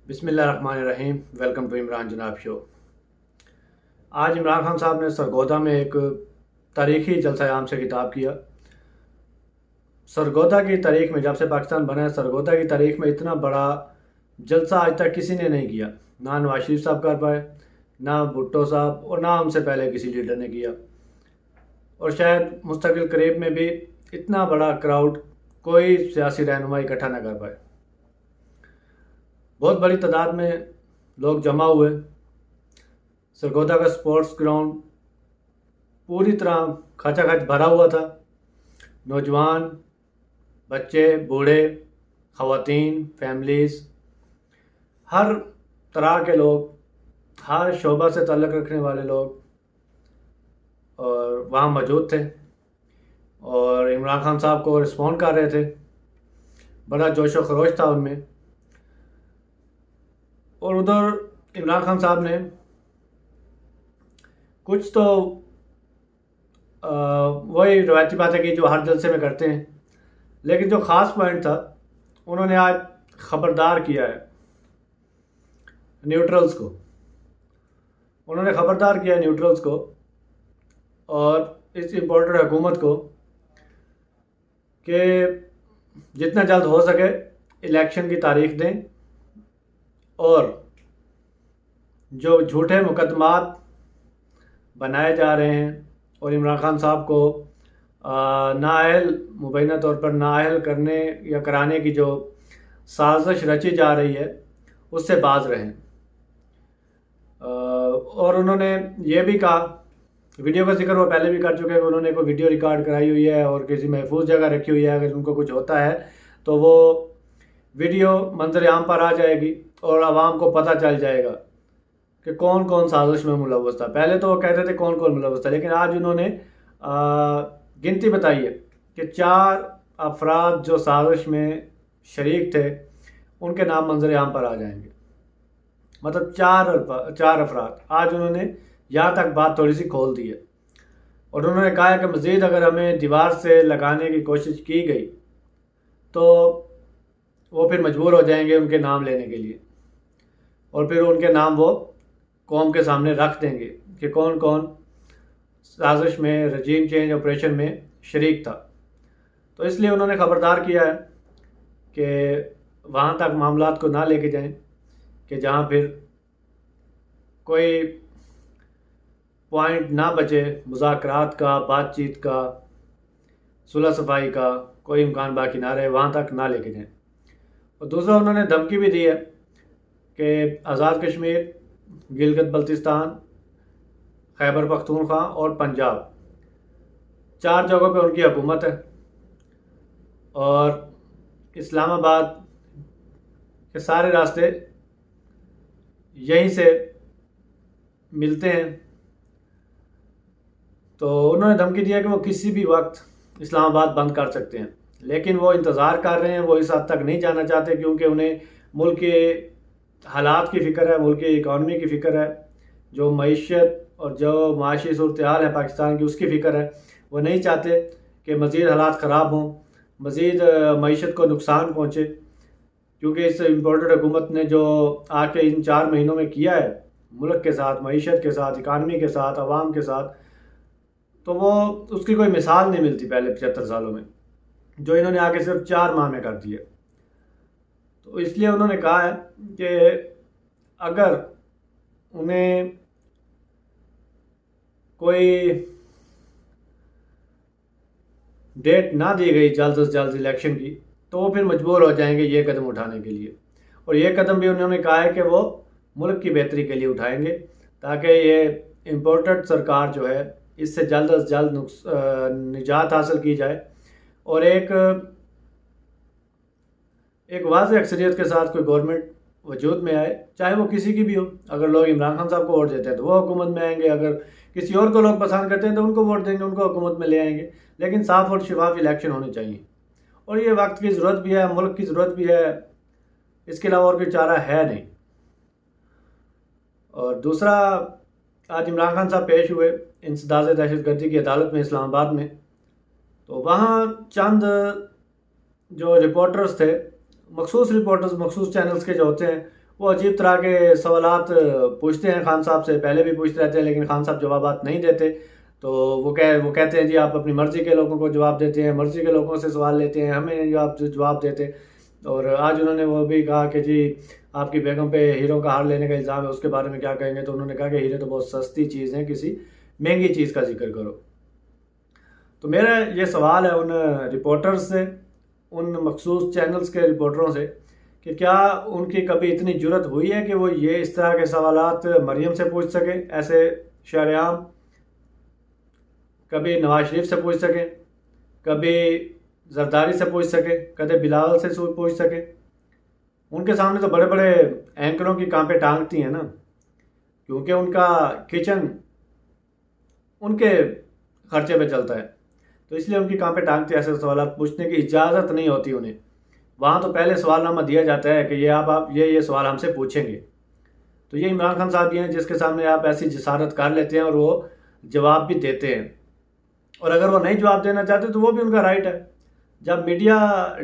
بسم اللہ الرحمن الرحیم۔ ویلکم ٹو عمران جناب شو۔ آج عمران خان صاحب نے سرگودا میں ایک تاریخی جلسہ عام سے خطاب کیا۔ سرگودا کی تاریخ میں، جب سے پاکستان بنا ہے، سرگودا کی تاریخ میں اتنا بڑا جلسہ آج تک کسی نے نہیں کیا۔ نہ نواز شریف صاحب کر پائے، نہ بھٹو صاحب، اور نہ ہم سے پہلے کسی لیڈر نے کیا۔ اور شاید مستقبل قریب میں بھی اتنا بڑا کراؤڈ کوئی سیاسی رہنما اکٹھا نہ کر پائے۔ بہت بڑی تعداد میں لوگ جمع ہوئے۔ سرگودا کا سپورٹس گراؤنڈ پوری طرح کھچا کھچ بھرا ہوا تھا۔ نوجوان، بچے، بوڑھے، خواتین، فیملیز، ہر طرح کے لوگ، ہر شعبہ سے تعلق رکھنے والے لوگ اور وہاں موجود تھے، اور عمران خان صاحب کو رسپونڈ کر رہے تھے۔ بڑا جوش و خروش تھا ان میں۔ اور ادھر عمران خان صاحب نے کچھ تو وہی روایتی باتیں کی جو ہر جلسے میں کرتے ہیں، لیکن جو خاص پوائنٹ تھا، انہوں نے آج خبردار کیا ہے نیوٹرلز کو۔ انہوں نے خبردار کیا ہے نیوٹرلز کو اور اس امپورٹڈ حکومت کو کہ جتنا جلد ہو سکے الیکشن کی تاریخ دیں، اور جو جھوٹے مقدمات بنائے جا رہے ہیں اور عمران خان صاحب کو نااہل، مبینہ طور پر نااہل کرنے یا کرانے کی جو سازش رچی جا رہی ہے، اس سے باز رہیں۔ اور انہوں نے یہ بھی کہا، ویڈیو کا ذکر وہ پہلے بھی کر چکے ہیں، انہوں نے کوئی ویڈیو ریکارڈ کرائی ہوئی ہے اور کسی محفوظ جگہ رکھی ہوئی ہے، اگر ان کو کچھ ہوتا ہے تو وہ ویڈیو منظر عام پر آ جائے گی اور عوام کو پتہ چل جائے گا کہ کون کون سازش میں ملوث تھا۔ پہلے تو وہ کہتے تھے کون کون ملوث تھا، لیکن آج انہوں نے گنتی بتائی ہے کہ 4 افراد جو سازش میں شریک تھے، ان کے نام منظر عام پر آ جائیں گے۔ مطلب 4 افراد۔ آج انہوں نے یہاں تک بات تھوڑی سی کھول دی ہے، اور انہوں نے کہا ہے کہ مزید اگر ہمیں دیوار سے لگانے کی کوشش کی گئی تو وہ پھر مجبور ہو جائیں گے ان کے نام لینے کے لیے، اور پھر ان کے نام وہ قوم کے سامنے رکھ دیں گے کہ کون کون سازش میں، رجیم چینج آپریشن میں شریک تھا۔ تو اس لیے انہوں نے خبردار کیا ہے کہ وہاں تک معاملات کو نہ لے کے جائیں کہ جہاں پھر کوئی پوائنٹ نہ بچے، مذاکرات کا، بات چیت کا، صلح صفائی کا کوئی امکان باقی نہ رہے، وہاں تک نہ لے کے جائیں۔ اور دوسرا انہوں نے دھمکی بھی دی ہے کہ آزاد کشمیر، گلگت بلتستان، خیبر پختونخوا اور پنجاب، 4 جگہوں پہ ان کی حکومت ہے، اور اسلام آباد کے سارے راستے یہیں سے ملتے ہیں۔ تو انہوں نے دھمکی دیا کہ وہ کسی بھی وقت اسلام آباد بند کر سکتے ہیں، لیکن وہ انتظار کر رہے ہیں، وہ اس حد تک نہیں جانا چاہتے، کیونکہ انہیں ملک کے حالات کی فکر ہے، ملک کی اکانومی کی فکر ہے، جو معیشت اور جو معاشی صورتحال ہے پاکستان کی، اس کی فکر ہے۔ وہ نہیں چاہتے کہ مزید حالات خراب ہوں، مزید معیشت کو نقصان پہنچے، کیونکہ اس امپورٹڈ حکومت نے جو آ کے ان 4 مہینوں میں کیا ہے ملک کے ساتھ، معیشت کے ساتھ، اکانومی کے ساتھ، عوام کے ساتھ، تو وہ اس کی کوئی مثال نہیں ملتی پہلے 75 سالوں میں، جو انہوں نے آ کے صرف 4 ماہ میں کر دیے۔ تو اس لیے انہوں نے کہا ہے کہ اگر انہیں کوئی ڈیٹ نہ دی گئی جلد از جلد الیکشن کی، تو وہ پھر مجبور ہو جائیں گے یہ قدم اٹھانے کے لیے۔ اور یہ قدم بھی انہوں نے کہا ہے کہ وہ ملک کی بہتری کے لیے اٹھائیں گے، تاکہ یہ امپورٹڈ سرکار جو ہے اس سے جلد از جلد نجات حاصل کی جائے، اور ایک واضح اکثریت کے ساتھ کوئی گورنمنٹ وجود میں آئے، چاہے وہ کسی کی بھی ہو۔ اگر لوگ عمران خان صاحب کو ووٹ دیتے ہیں تو وہ حکومت میں آئیں گے، اگر کسی اور کو لوگ پسند کرتے ہیں تو ان کو ووٹ دیں گے، ان کو حکومت میں لے آئیں گے، لیکن صاف اور شفاف الیکشن ہونے چاہیے۔ اور یہ وقت کی ضرورت بھی ہے، ملک کی ضرورت بھی ہے، اس کے علاوہ اور کوئی چارہ ہے نہیں۔ اور دوسرا، آج عمران خان صاحب پیش ہوئے انسداد دہشت گردی کی عدالت میں اسلام آباد میں، تو وہاں چند جو رپورٹرز تھے، مخصوص رپورٹرز، مخصوص چینلز کے جو ہوتے ہیں، وہ عجیب طرح کے سوالات پوچھتے ہیں خان صاحب سے، پہلے بھی پوچھتے رہتے ہیں لیکن خان صاحب جوابات نہیں دیتے، تو وہ کہتے ہیں جی آپ اپنی مرضی کے لوگوں کو جواب دیتے ہیں، مرضی کے لوگوں سے سوال لیتے ہیں، ہمیں نہیں جواب دیتے۔ اور آج انہوں نے وہ بھی کہا کہ جی آپ کی بیگم پہ ہیروں کا ہار لینے کا الزام ہے، اس کے بارے میں کیا کہیں گے؟ تو انہوں نے کہا کہ ہیرے تو بہت سستی چیز ہیں، کسی مہنگی چیز کا ذکر کرو۔ تو میرا یہ سوال ہے ان رپورٹرز سے، ان مخصوص چینلز کے رپورٹروں سے، کہ کیا ان کی کبھی اتنی جرت ہوئی ہے کہ وہ یہ اس طرح کے سوالات مریم سے پوچھ سکیں، ایسے شہر عام، کبھی نواز شریف سے پوچھ سکیں، کبھی زرداری سے پوچھ سکیں، کبھی بلاول سے پوچھ سکیں؟ ان کے سامنے تو بڑے بڑے اینکروں کی کانپیں ٹانگتی ہیں نا، کیونکہ ان کا کچن ان کے خرچے پہ چلتا ہے، تو اس لیے ان کی کانپیں ٹانگتی، ایسے سوالات پوچھنے کی اجازت نہیں ہوتی انہیں۔ وہاں تو پہلے سوال نامہ دیا جاتا ہے کہ یہ آپ یہ سوال ہم سے پوچھیں گے۔ تو یہ عمران خان صاحب یہ ہیں جس کے سامنے آپ ایسی جسارت کر لیتے ہیں اور وہ جواب بھی دیتے ہیں، اور اگر وہ نہیں جواب دینا چاہتے تو وہ بھی ان کا رائٹ ہے۔ جب میڈیا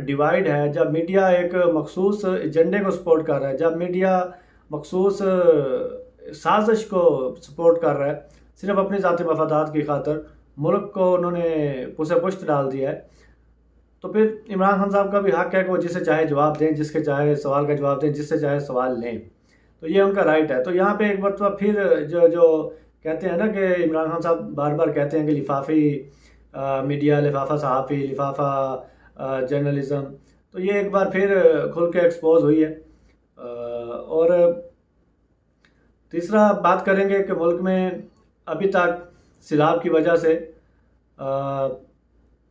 ڈیوائیڈ ہے، جب میڈیا ایک مخصوص ایجنڈے کو سپورٹ کر رہا ہے، جب میڈیا مخصوص سازش کو سپورٹ کر رہا ہے، صرف اپنی ذاتی مفادات کی خاطر ملک کو انہوں نے پسے پشت ڈال دیا ہے، تو پھر عمران خان صاحب کا بھی حق ہے کہ وہ جسے چاہے جواب دیں، جس کے چاہے سوال کا جواب دیں، جس سے چاہے سوال لیں، تو یہ ان کا رائٹ ہے۔ تو یہاں پہ ایک مرتبہ پھر جو کہتے ہیں نا کہ عمران خان صاحب بار بار کہتے ہیں کہ لفافی میڈیا، لفافہ صحافی، لفافہ جرنلزم، تو یہ ایک بار پھر کھل کے ایکسپوز ہوئی ہے۔ اور تیسرا بات کریں گے کہ ملک میں ابھی تک سیلاب کی وجہ سے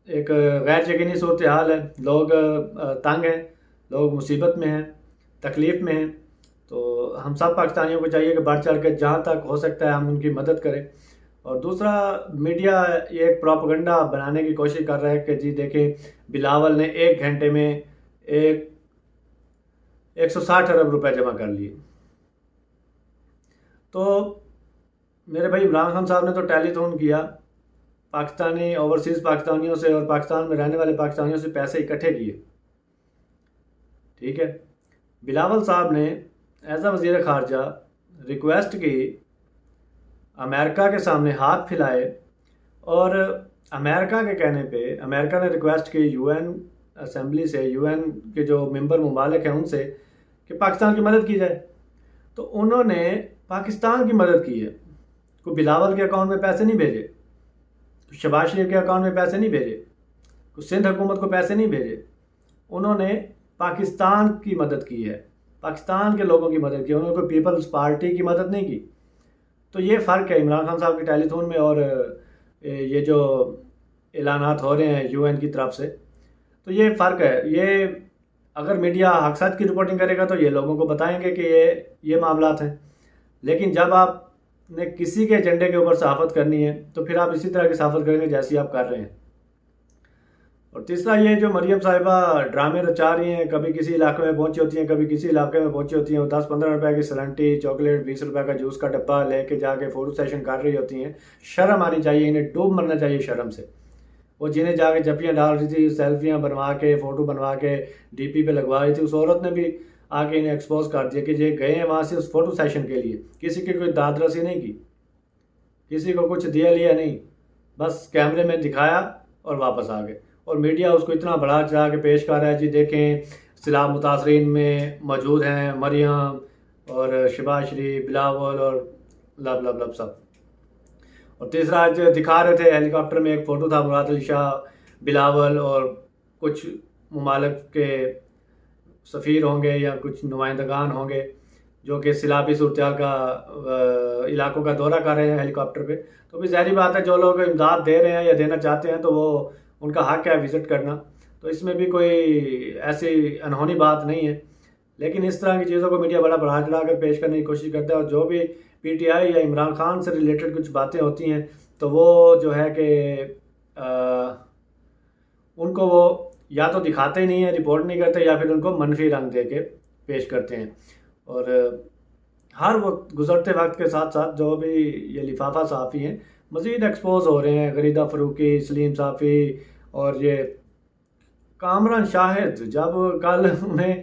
ایک غیر یقینی صورتحال ہے، لوگ تنگ ہیں، لوگ مصیبت میں ہیں، تکلیف میں ہیں، تو ہم سب پاکستانیوں کو چاہیے کہ بڑھ چڑھ کے جہاں تک ہو سکتا ہے ہم ان کی مدد کریں۔ اور دوسرا، میڈیا یہ ایک پروپیگنڈا بنانے کی کوشش کر رہا ہے کہ جی دیکھیں بلاول نے 1 گھنٹے میں 160 ارب روپے جمع کر لیے۔ تو میرے بھائی عمران خان صاحب نے تو ٹیلی تھون کیا، پاکستانی اوورسیز پاکستانیوں سے اور پاکستان میں رہنے والے پاکستانیوں سے پیسے اکٹھے کیے، ٹھیک ہے۔ بلاول صاحب نے ایز اے وزیر خارجہ ریکویسٹ کی، امریکہ کے سامنے ہاتھ پھیلائے، اور امریکہ کے کہنے پہ امریکہ نے ریکویسٹ کی یو این اسمبلی سے، یو این کے جو ممبر ممالک ہیں ان سے، کہ پاکستان کی مدد کی جائے، تو انہوں نے پاکستان کی مدد کی ہے۔ کوئی بلاول کے اکاؤنٹ میں پیسے نہیں بھیجے، شہباز شریف کے اکاؤنٹ میں پیسے نہیں بھیجے، کوئی سندھ حکومت کو پیسے نہیں بھیجے، انہوں نے پاکستان کی مدد کی ہے، پاکستان کے لوگوں کی مدد کی، انہوں نے کوئی پیپلز پارٹی کی مدد نہیں کی۔ تو یہ فرق ہے عمران خان صاحب کے ٹیلی تھون میں اور یہ جو اعلانات ہو رہے ہیں یو این کی طرف سے، تو یہ فرق ہے۔ یہ اگر میڈیا حق سچ کی رپورٹنگ کرے گا تو یہ لوگوں کو بتائیں گے کہ یہ معاملات ہیں، لیکن جب آپ نے کسی کے ایجنڈے کے اوپر صحافت کرنی ہے تو پھر آپ اسی طرح کی صحافت کریں گے جیسی آپ کر رہے ہیں۔ اور تیسرا یہ جو مریم صاحبہ ڈرامے رچا رہی ہیں، کبھی کسی علاقے میں پہنچی ہوتی ہیں، کبھی کسی علاقے میں پہنچی ہوتی ہیں، وہ 10-15 روپے کی سلنٹی، چاکلیٹ، 20 روپے کا جوس کا ڈبہ لے کے جا کے فوٹو سیشن کر رہی ہوتی ہیں۔ شرم آنی چاہیے، انہیں ڈوب مرنا چاہیے شرم سے۔ وہ جنہیں جا کے جپیاں ڈال رہی تھی، سیلفیاں بنوا کے، فوٹو بنوا کے ڈی پی پہ لگوا رہی تھی، اس عورت نے بھی آ کے انہیں ایکسپوز کر دیا کہ یہ گئے ہیں وہاں سے اس فوٹو سیشن کے لیے، کسی کی کوئی داد رسی نہیں کی، کسی کو کچھ دیا لیا نہیں، بس کیمرے میں دکھایا اور واپس آ گئے۔ اور میڈیا اس کو اتنا بڑا چڑھا کے پیش کر رہا ہے، جی دیکھیں سیلاب متاثرین میں موجود ہیں مریم اور شہباز شریف، بلاول اور لب لب لب سب۔ اور تیسرا آج دکھا رہے تھے ہیلی کاپٹر میں ایک فوٹو تھا، مراد علی شاہ، بلاول اور کچھ ممالک کے سفیر ہوں گے یا کچھ نمائندگان ہوں گے جو کہ سیلابی صورتحال کا علاقوں کا دورہ کر رہے ہیں ہیلی کاپٹر پہ۔ تو بھی ظاہری بات ہے جو لوگ امداد دے رہے ہیں یا دینا چاہتے ہیں تو وہ ان کا حق ہے وزٹ کرنا، تو اس میں بھی کوئی ایسی انہونی بات نہیں ہے، لیکن اس طرح کی چیزوں کو میڈیا بڑا بڑھا چڑھا کر پیش کرنے کی کوشش کرتا ہے۔ اور جو بھی پی ٹی آئی یا عمران خان سے ریلیٹڈ کچھ باتیں ہوتی ہیں تو وہ جو ہے کہ ان کو وہ یا تو دکھاتے ہی نہیں ہیں، رپورٹ نہیں کرتے، یا پھر ان کو منفی رنگ دے کے پیش کرتے ہیں۔ اور ہر وقت گزرتے وقت کے ساتھ ساتھ جو بھی یہ لفافہ صحافی ہیں مزید ایکسپوز ہو رہے ہیں، غریدہ فروقی، سلیم صافی اور یہ کامران شاہد، جب کل انہیں